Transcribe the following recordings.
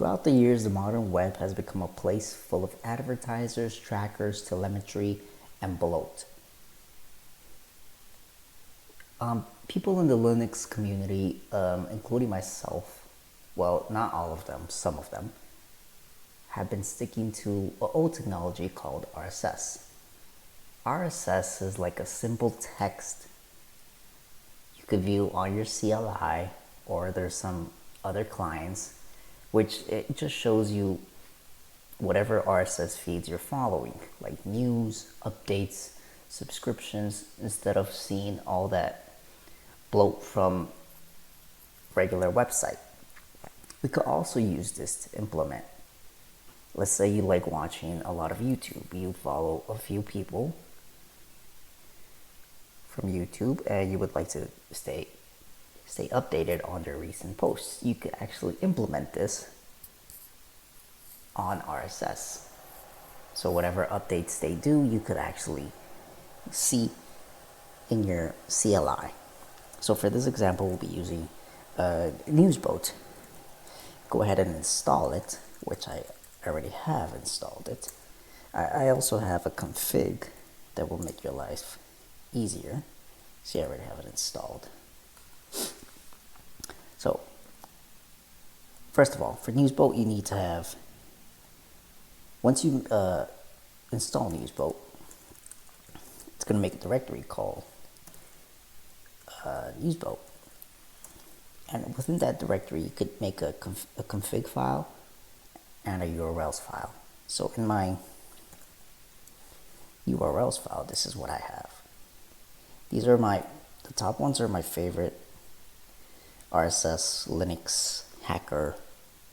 Throughout the years, the modern web has become a place full of advertisers, trackers, telemetry, and bloat. People in the Linux community, including myself, well, not all of them, some of them, have been sticking to an old technology called RSS. RSS is like a simple text you could view on your CLI, or there's some other clients, which it just shows you whatever RSS feeds you're following, like news, updates, subscriptions, instead of seeing all that bloat from regular website. We could also use this to implement. Let's say you like watching a lot of YouTube. You follow a few people from YouTube and you would like to stay updated on their recent posts. You could actually implement this on RSS. So whatever updates they do, you could actually see in your CLI. So for this example, we'll be using Newsboat. Go ahead and install it, which I already have installed it. I also have a config that will make your life easier. See, I already have it installed. So, first of all, for Newsboat, you need to have, once you install Newsboat, it's going to make a directory called Newsboat. And within that directory, you could make a config file and a URLs file. So in my URLs file, this is what I have. These are the top ones are my favorite RSS Linux hacker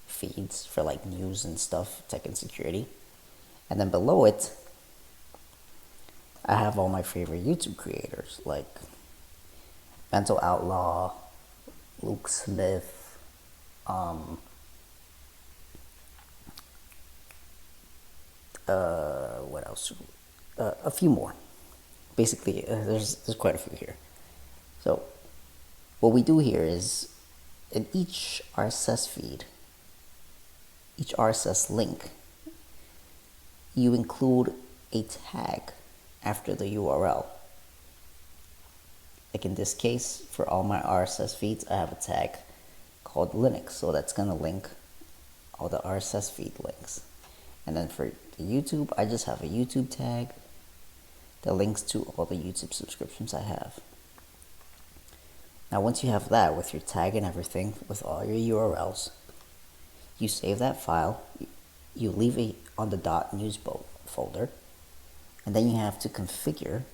feeds for like news and stuff, tech and security. And then below it, I have all my favorite YouTube creators like Mental Outlaw, Luke Smith, what else? A few more. Basically, there's quite a few here. So, what we do here is, in each RSS feed, each RSS link, you include a tag after the URL. Like in this case, for all my RSS feeds, I have a tag called Linux, so that's going to link all the RSS feed links. And then for the YouTube, I just have a YouTube tag that links to all the YouTube subscriptions I have. Now once you have that with your tag and everything, with all your URLs, you save that file, you leave it on the .newsboat folder, and then you have to configure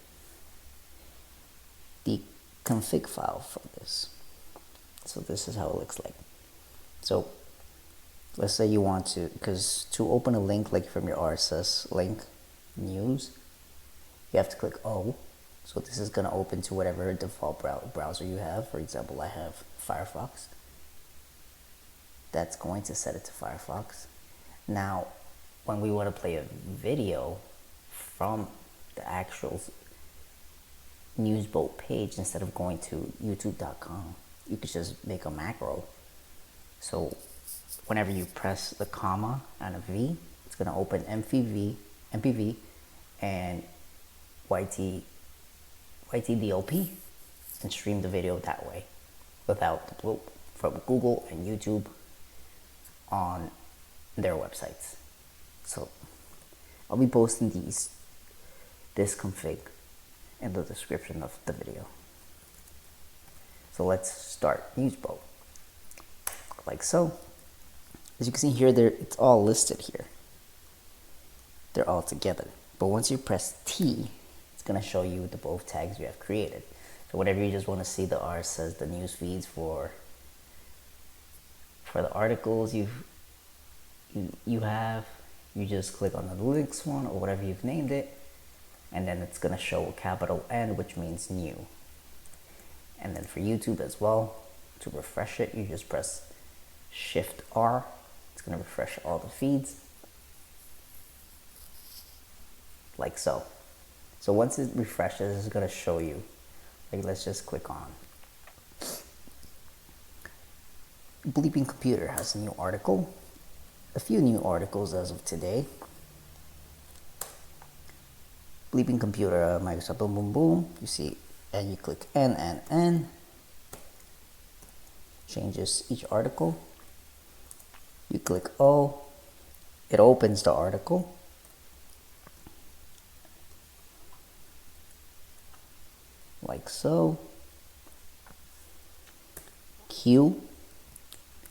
the config file for this. So this is how it looks like. So let's say you want to, because to open a link like from your RSS link news, you have to click O. So this is going to open to whatever default browser you have. For example, I have Firefox. That's going to set it to Firefox. Now, when we want to play a video from the actual Newsboat page, instead of going to youtube.com, you could just make a macro. So whenever you press the comma and a V, it's going to open MPV and YTDLP and stream the video that way without the bloat from Google and YouTube on their websites. So I'll be posting this config in the description of the video. So let's start Newsboat. Like so. As you can see here, it's all listed here. They're all together. But once you press T, it's going to show you the both tags you have created. So whenever you just want to see the RSS, the news feeds for the articles you have, you just click on the Linux one or whatever you've named it, and then it's going to show a capital N, which means new. And then for YouTube as well, to refresh it, you just press Shift R. It's going to refresh all the feeds. Like so. So once it refreshes, it's going to show you. Like, let's just click on Bleeping Computer has a new article. a few new articles as of today. Bleeping computer, Microsoft, boom, boom, boom. You see, and you click N. Changes each article. You click O. It opens the article. Like so. Q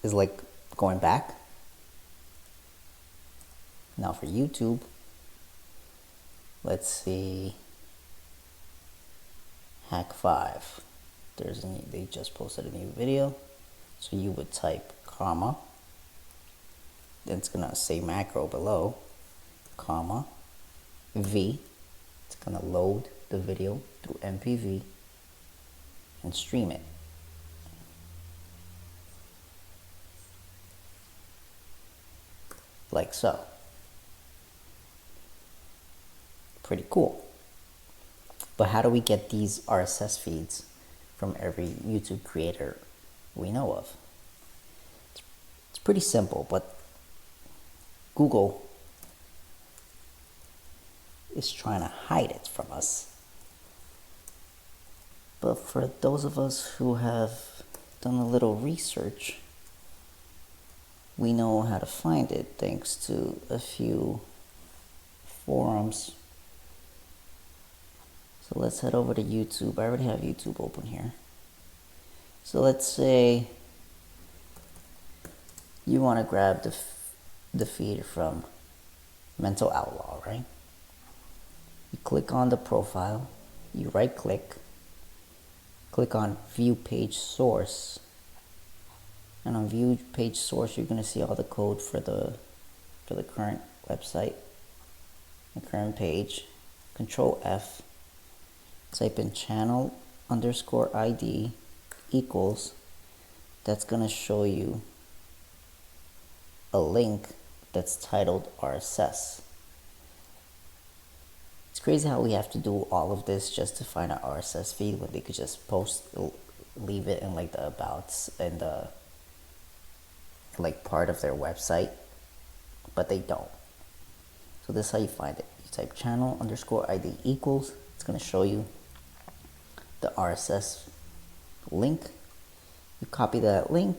is like going back. Now for YouTube, let's see, Hack 5. They just posted a new video. So you would type comma, then it's gonna say macro below, comma, V. It's gonna load the video through MPV and stream it. Like so. Pretty cool. But how do we get these RSS feeds from every YouTube creator we know of? It's pretty simple, but Google is trying to hide it from us. But for those of us who have done a little research, we know how to find it thanks to a few forums. So let's head over to YouTube. I already have YouTube open here. So let's say you want to grab the feed from Mental Outlaw, right? You click on the profile, you right click on View Page Source, and on View Page Source you're going to see all the code for the current website, the current page. Control F, type in channel_ID equals, that's going to show you a link that's titled RSS. It's crazy how we have to do all of this just to find an RSS feed when they could just leave it in like the abouts and the like part of their website, but they don't. So this is how you find it. You type channel_ID equals, it's going to show you the RSS link. You copy that link,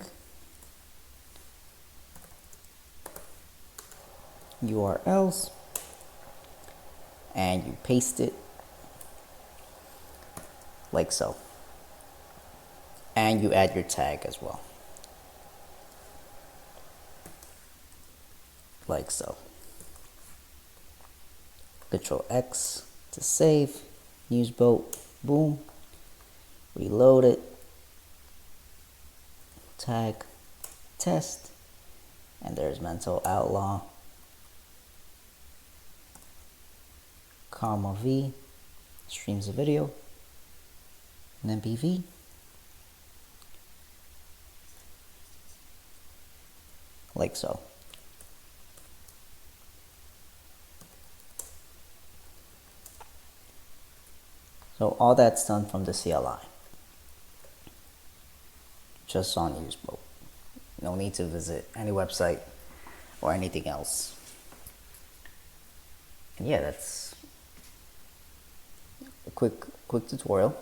URLs, and you paste it like so. And you add your tag as well. Like so. Control X to save. Newsboat, boom. Reload it. Tag, test. And there's Mental Outlaw. Comma V. Streams the video. And MPV. Like so. So all that's done from the CLI. Just on Newsboat. No need to visit any website or anything else. And yeah, that's a quick tutorial.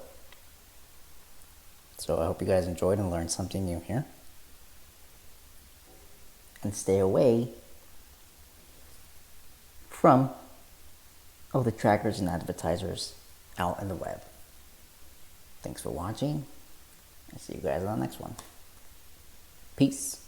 So I hope you guys enjoyed and learned something new here. And stay away from all the trackers and advertisers out in the web. Thanks for watching. I'll see you guys on the next one. Peace.